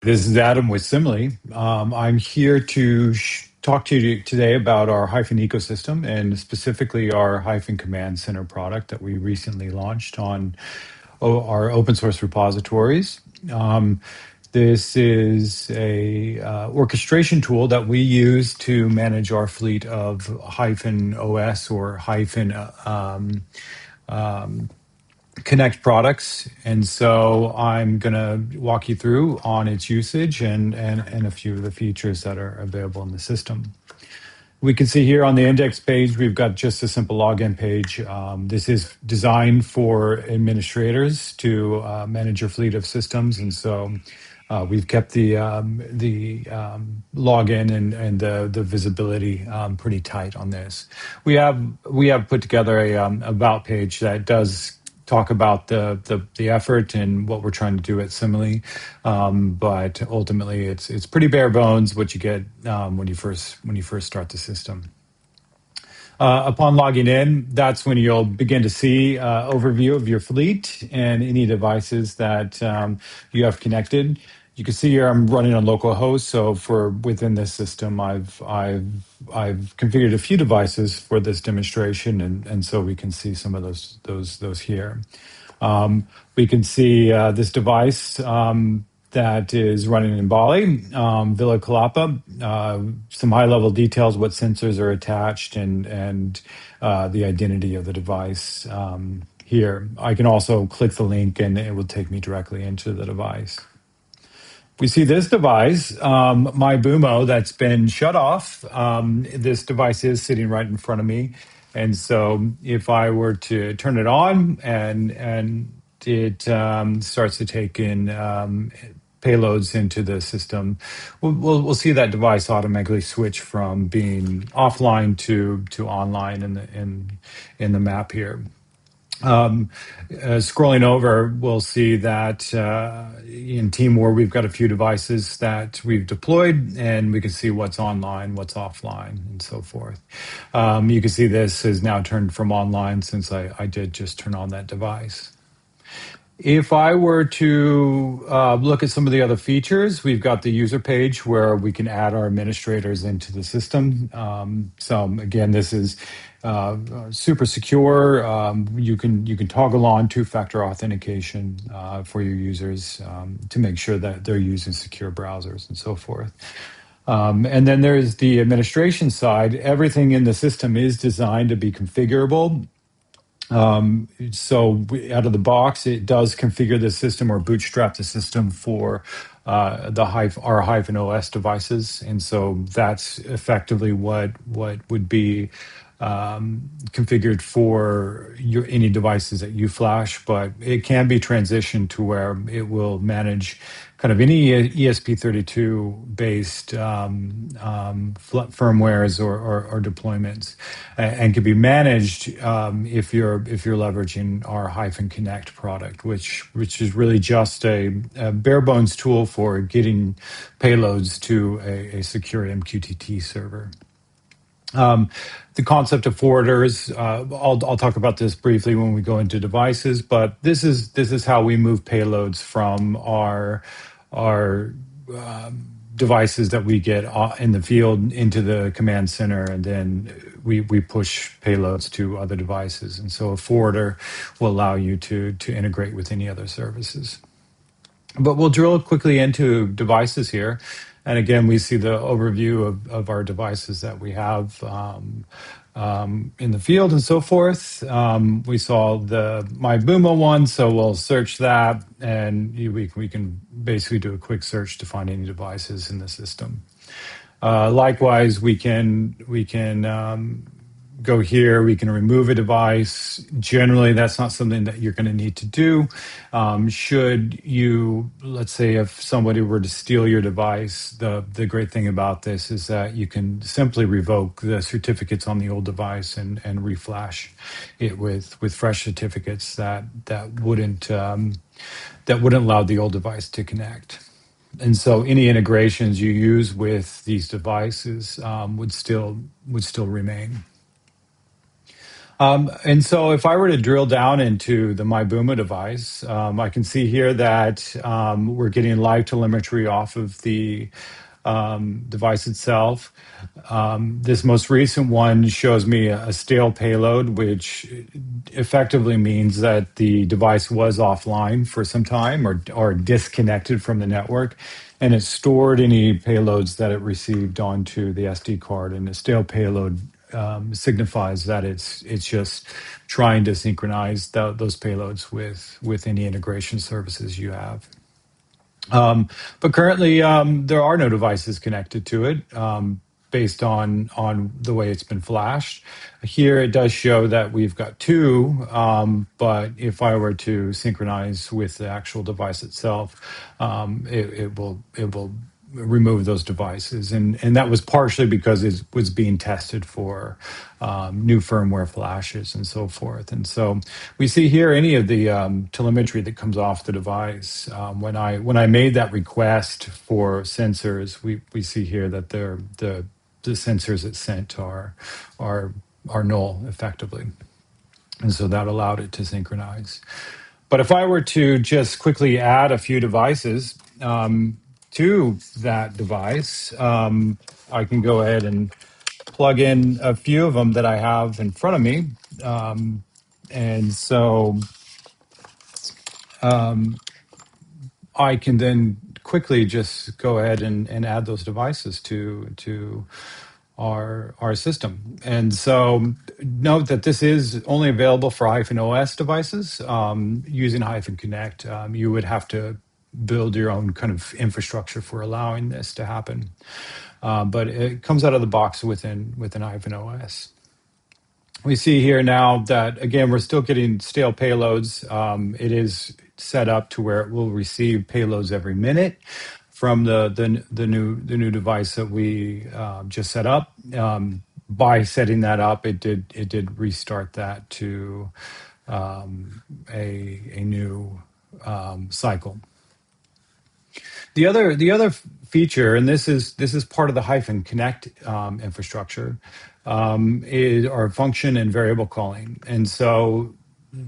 This is Adam with Simile. I'm here to talk to you today about our Hyphen ecosystem and specifically our Hyphen Command Center product that we recently launched on our open source repositories. This is a orchestration tool that we use to manage our fleet of Hyphen OS or Hyphen Connect products. And so I'm going to walk you through on its usage and a few of the features that are available in the system. We can see here on the index page, we've got just a simple login page. This is designed for administrators to manage your fleet of systems. And so we've kept the login and the visibility pretty tight on this. We have put together a about page that does talk about the effort and what we're trying to do at Simile, but ultimately it's pretty bare bones what you get when you first start the system. Upon logging in, that's when you'll begin to see overview of your fleet and any devices that you have connected. You can see here I'm running on localhost, so for within this system, I've configured a few devices for this demonstration, and so we can see some of those here. We can see this device that is running in Bali, Villa Kalapa, some high-level details, what sensors are attached, and the identity of the device here. I can also click the link, and it will take me directly into the device. We see this device, my Bumo, that's been shut off. This device is sitting right in front of me. And so if I were to turn it on and it starts to take in payloads into the system, we'll see that device automatically switch from being offline to online in the map here. Scrolling over, we'll see that in Timor, we've got a few devices that we've deployed, and we can see what's online, what's offline, and so forth. You can see this has now turned from online since I did just turn on that device. If I were to look at some of the other features, we've got the user page where we can add our administrators into the system. So again, this is super secure. You can toggle on two-factor authentication for your users to make sure that they're using secure browsers and so forth. And then there's the administration side. Everything in the system is designed to be configurable. So out of the box, it does configure the system or bootstrap the system for our Hyphen OS devices, and so that's effectively what would be configured for any devices that you flash. But it can be transitioned to where it will manage kind of any ESP32 based firmwares or deployments, and can be managed if you're leveraging our Hyphen Connect product, which is really just a bare bones tool for getting payloads to a secure MQTT server. The concept of forwarders, I'll talk about this briefly when we go into devices, but this is how we move payloads from our devices that we get in the field into the command center, and then we push payloads to other devices. And so a forwarder will allow you to integrate with any other services. But we'll drill quickly into devices here. And again, we see the overview of our devices that we have in the field and so forth. We saw the My Bumo one, so we'll search that, and we can basically do a quick search to find any devices in the system. Likewise, we can go here, we can remove a device. Generally, that's not something that you're going to need to do. Should you, let's say if somebody were to steal your device, the great thing about this is that you can simply revoke the certificates on the old device and reflash it with fresh certificates that wouldn't allow the old device to connect. And so any integrations you use with these devices would still remain. And so if I were to drill down into the MyBooma device, I can see here that we're getting live telemetry off of the device itself. This most recent one shows me a stale payload, which effectively means that the device was offline for some time or disconnected from the network, and it stored any payloads that it received onto the SD card. And the stale payload signifies that it's just trying to synchronize those payloads with any integration services you have. But currently, there are no devices connected to it based on the way it's been flashed. Here, it does show that we've got two, but if I were to synchronize with the actual device itself, it will remove those devices, and that was partially because it was being tested for new firmware flashes and so forth. And so we see here any of the telemetry that comes off the device. When I made that request for sensors, we see here that the sensors it sent are null effectively, and so that allowed it to synchronize. But if I were to just quickly add a few devices to that device, I can go ahead and plug in a few of them that I have in front of me. And so I can then quickly just go ahead and add those devices to our system. And so note that this is only available for Hyphen OS devices. Using Hyphen Connect, you would have to build your own kind of infrastructure for allowing this to happen. But it comes out of the box within Hyphen OS. We see here now that, again, we're still getting stale payloads. It is set up to where it will receive payloads every minute from the new device that we just set up. By setting that up, it did restart that to a new cycle. The other feature, and this is part of the Hyphen Connect infrastructure, is our function and variable calling. And so,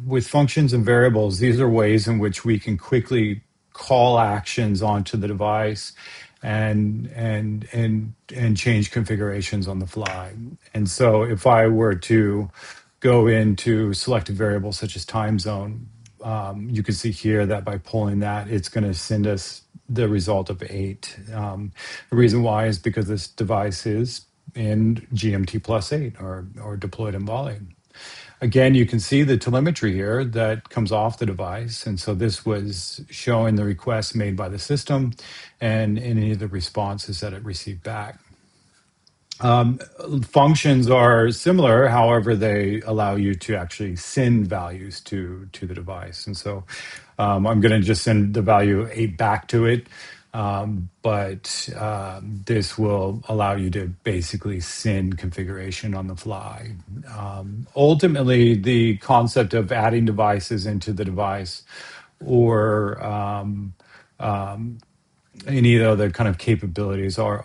with functions and variables, these are ways in which we can quickly call actions onto the device and change configurations on the fly. And so, if I were to go into select a variable such as time zone, you can see here that by pulling that, it's going to send us the result of 8. The reason why is because this device is in GMT plus 8 or deployed in volume. Again, you can see the telemetry here that comes off the device. And so this was showing the requests made by the system and any of the responses that it received back. Functions are similar, however, they allow you to actually send values to the device. And so I'm going to just send the value 8 back to it, but this will allow you to basically send configuration on the fly. Ultimately, the concept of adding devices into the device or any other kind of capabilities are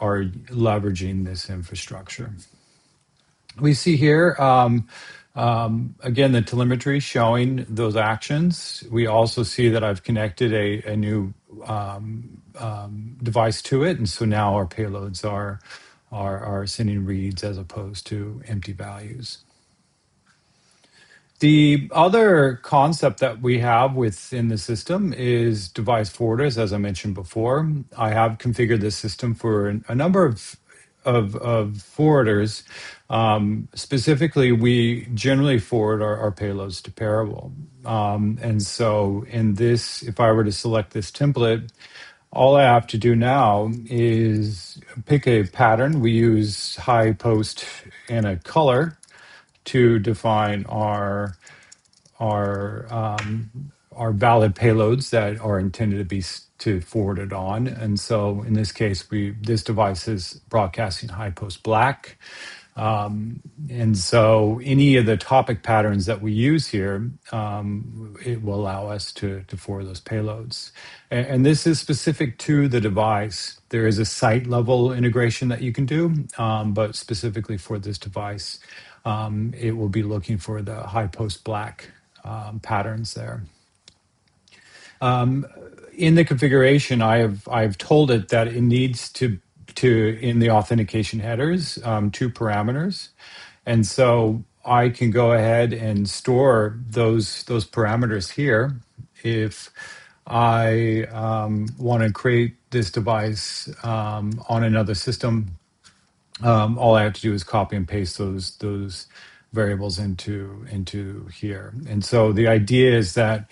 leveraging this infrastructure. We see here, again, the telemetry showing those actions. We also see that I've connected a new device to it, and so now our payloads are sending reads as opposed to empty values. The other concept that we have within the system is device forwarders, as I mentioned before. I have configured this system for a number of forwarders. Specifically, we generally forward our payloads to Parable. And so in this, if I were to select this template, all I have to do now is pick a pattern. We use high, post, and a color to define our valid payloads that are intended to be forwarded on. And so in this case, this device is broadcasting high post black. And so any of the topic patterns that we use here, it will allow us to forward those payloads. And this is specific to the device. There is a site level integration that you can do, but specifically for this device, it will be looking for the high post black patterns there. In the configuration, I've told it that it needs to in the authentication headers 2 parameters, and so I can go ahead and store those parameters here if I want to create this device on another system. All I have to do is copy and paste those variables into here. And so the idea is that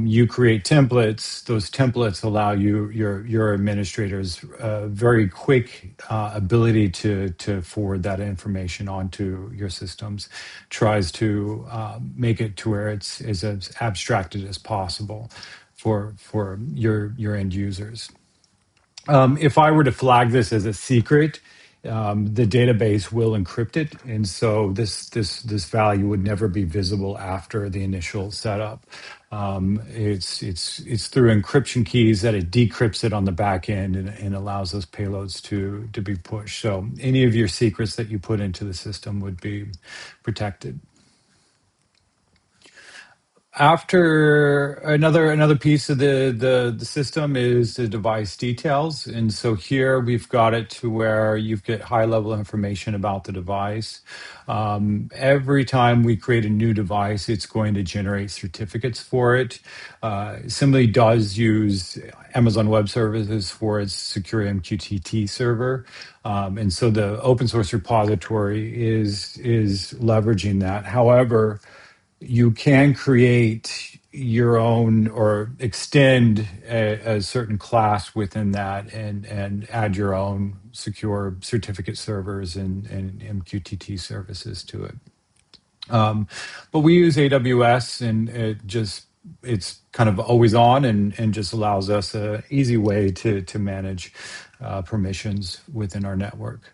you create templates. Those templates allow your administrators very quick ability to forward that information onto your systems. Tries to make it to where it's as abstracted as possible for your end users. If I were to flag this as a secret, the database will encrypt it, and so this value would never be visible after the initial setup. It's through encryption keys that it decrypts it on the back end and allows those payloads to be pushed. So any of your secrets that you put into the system would be protected. After another piece of the system is the device details, and so here we've got it to where you get high level information about the device. Every time we create a new device, it's going to generate certificates for it. Similarly, does use Amazon Web Services for its secure MQTT server, and so the open source repository is leveraging that. However, you can create your own or extend a certain class within that and add your own secure certificate servers and MQTT services to it. But we use AWS, and it's kind of always on and just allows us an easy way to manage permissions within our network.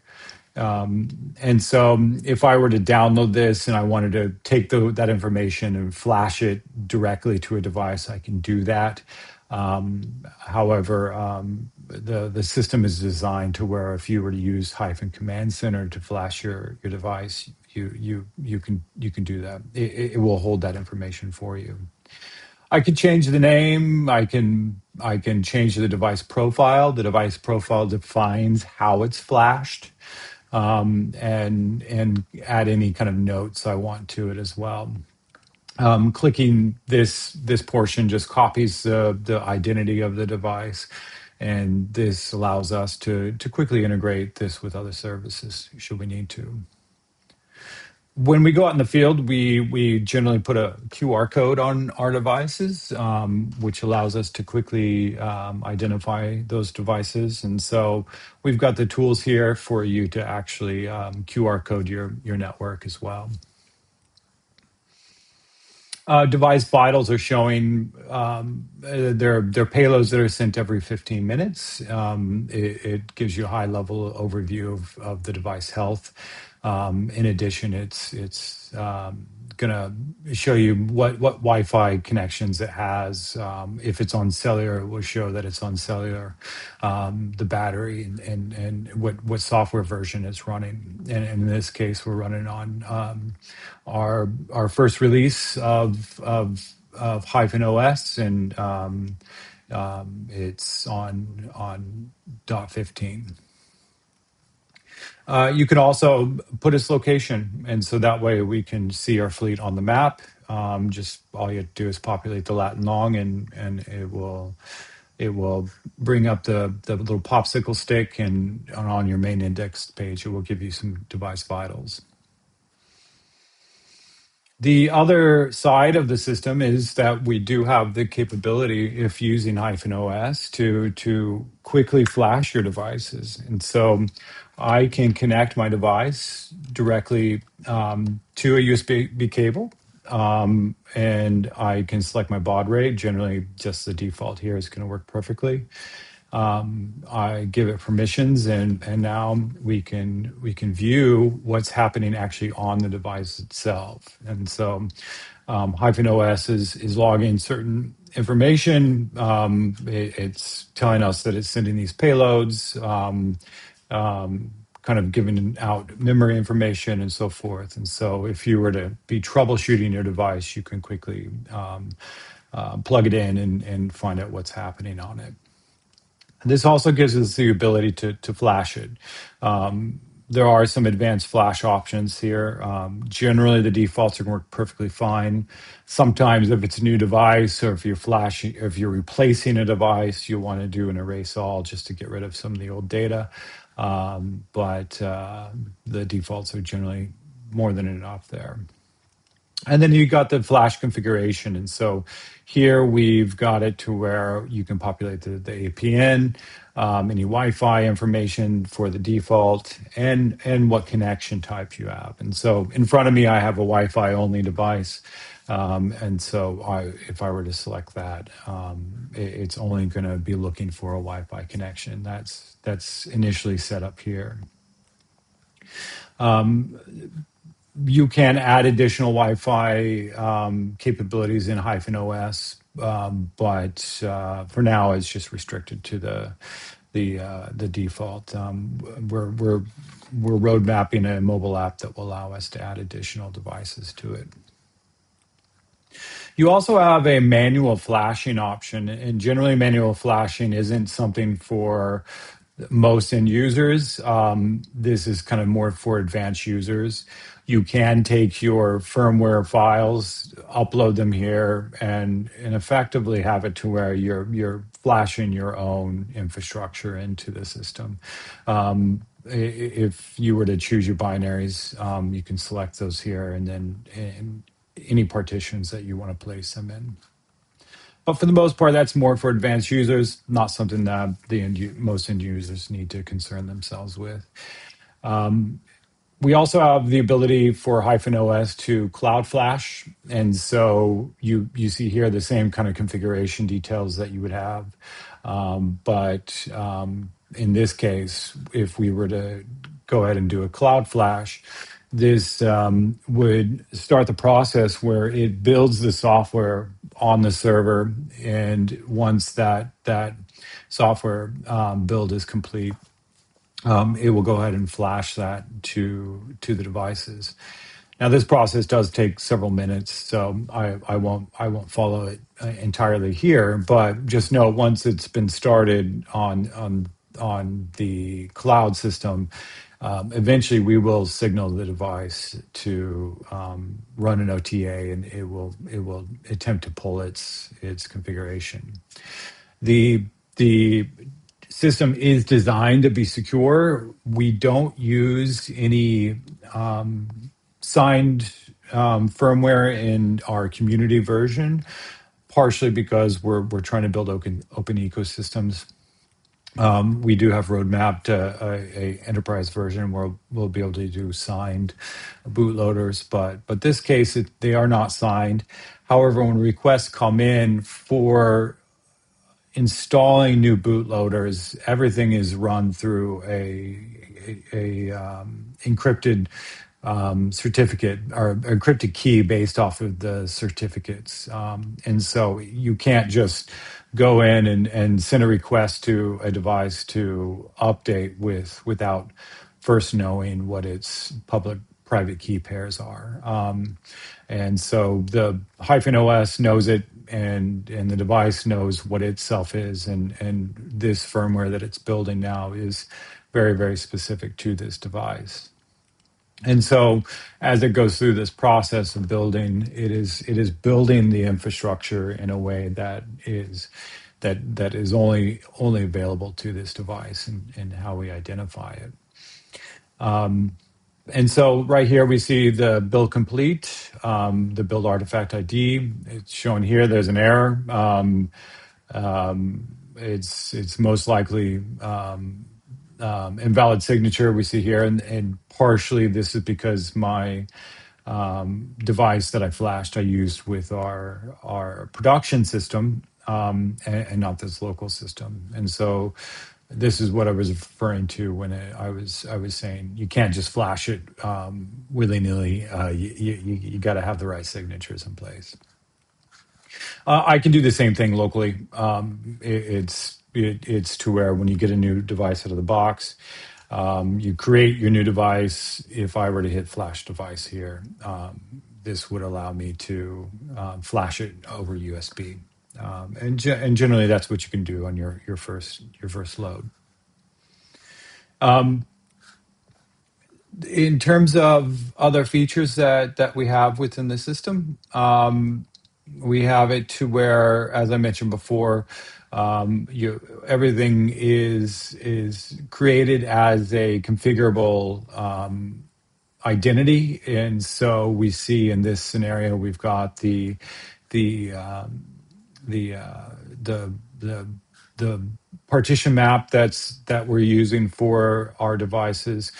And so if I were to download this and I wanted to take that information and flash it directly to a device, I can do that. However, the system is designed to where if you were to use Hyphen Command Center to flash your device, you can do that. It will hold that information for you. I can change the name. I can change the device profile. The device profile defines how it's flashed. And add any kind of notes I want to it as well. Clicking this portion just copies the identity of the device, and this allows us to quickly integrate this with other services should we need to. When we go out in the field, we generally put a QR code on our devices, which allows us to quickly identify those devices. And so we've got the tools here for you to actually QR code your network as well. Device vitals are showing their payloads that are sent every 15 minutes. It gives you a high level overview of the device health. In addition, it's going to show you what Wi-Fi connections it has. If it's on cellular, it will show that it's on cellular, the battery, and what software version it's running. And in this case, we're running on our first release of Hyphen OS, and it's on .15. You can also put its location, and so that way we can see our fleet on the map. Just all you have to do is populate the Latin long, and it will bring up the little popsicle stick, and on your main index page, it will give you some device vitals. The other side of the system is that we do have the capability, if using Hyphen OS, to quickly flash your devices. And so I can connect my device directly to a USB cable, and I can select my baud rate. Generally, just the default here is going to work perfectly. I give it permissions, and now we can view what's happening actually on the device itself. And so Hyphen OS is logging certain information. It's telling us that it's sending these payloads, kind of giving out memory information and so forth. And so if you were to be troubleshooting your device, you can quickly plug it in and find out what's happening on it. This also gives us the ability to flash it. There are some advanced flash options here. Generally, the defaults are going to work perfectly fine. Sometimes, if it's a new device or if you're flashing, if you're replacing a device, you want to do an erase all just to get rid of some of the old data. But the defaults are generally more than enough there. And then you got the flash configuration. And so here we've got it to where you can populate the APN, any Wi-Fi information for the default, and what connection type you have. And so in front of me, I have a Wi-Fi only device. And so if I were to select that, it's only going to be looking for a Wi-Fi connection. That's initially set up here. You can add additional Wi-Fi capabilities in Hyphen OS, but for now it's just restricted to the default. We're road mapping a mobile app that will allow us to add additional devices to it. You also have a manual flashing option, and generally manual flashing isn't something for most end users. This is kind of more for advanced users. You can take your firmware files, upload them here, and effectively have it to where you're flashing your own infrastructure into the system. If you were to choose your binaries, you can select those here, and then any partitions that you want to place them in. But for the most part, that's more for advanced users, not something that most end users need to concern themselves with. We also have the ability for Hyphen OS to cloud flash. And so you see here the same kind of configuration details that you would have. But in this case, if we were to go ahead and do a cloud flash, this would start the process where it builds the software on the server. And once that software build is complete, it will go ahead and flash that to the devices. Now, this process does take several minutes, so I won't follow it entirely here. But just know once it's been started on the cloud system, eventually we will signal the device to run an OTA, and it will attempt to pull its configuration. The system is designed to be secure. We don't use any signed firmware in our community version, partially because we're trying to build open ecosystems. We do have roadmapped a enterprise version where we'll be able to do signed bootloaders, but this case they are not signed. However, when requests come in for installing new bootloaders, everything is run through a encrypted certificate or encrypted key based off of the certificates. And so you can't just go in and send a request to a device to update without first knowing what its public-private key pairs are. And so the Hyphen OS knows it, and the device knows what itself is, and this firmware that it's building now is very, very specific to this device. And so as it goes through this process of building, it is building the infrastructure in a way that is only available to this device, and how we identify it. And so right here we see the build complete, the build artifact ID. It's shown here. There's an error. It's most likely invalid signature we see here, and partially this is because my device that I flashed I used with our production system, and not this local system. And so this is what I was referring to when I was saying you can't just flash it willy-nilly. You got to have the right signatures in place. I can do the same thing locally. It's to where when you get a new device out of the box, You create your new device. If I were to hit flash device here, this would allow me to flash it over USB. And generally, that's what you can do on your first load. In terms of other features that we have within the system, we have it to where, as I mentioned before, everything is created as a configurable identity, and so we see in this scenario we've got the the uh, the the the partition map that we're using for our devices.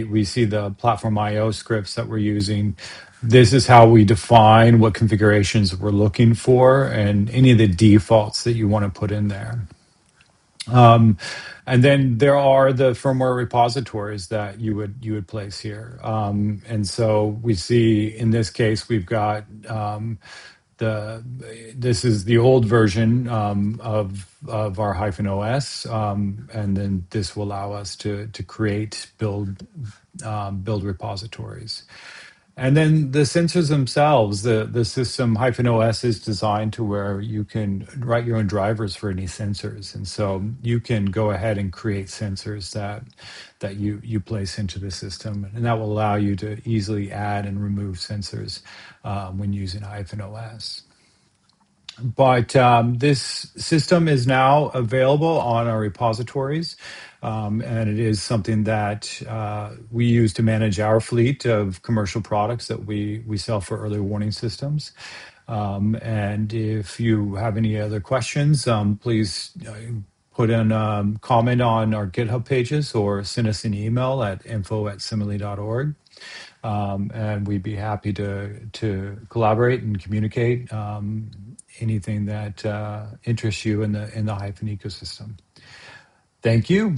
We see the platform IO scripts that we're using. This is how we define what configurations we're looking for and any of the defaults that you want to put in there. And then there are the firmware repositories that you would place here. And so we see in this case we've got the this is the old version of our Hyphen OS, and then this will allow us to create build repositories. And then the sensors themselves, the system Hyphen OS is designed to where you can write your own drivers for any sensors, and so you can go ahead and create sensors that you place into the system, and that will allow you to easily add and remove sensors when using Hyphen OS. But this system is now available on our repositories, and it is something that we use to manage our fleet of commercial products that we sell for early warning systems. And if you have any other questions, please put in a comment on our GitHub pages or send us an email at info@simile.org. And we'd be happy to collaborate and communicate anything that interests you in the Hyphen ecosystem. Thank you.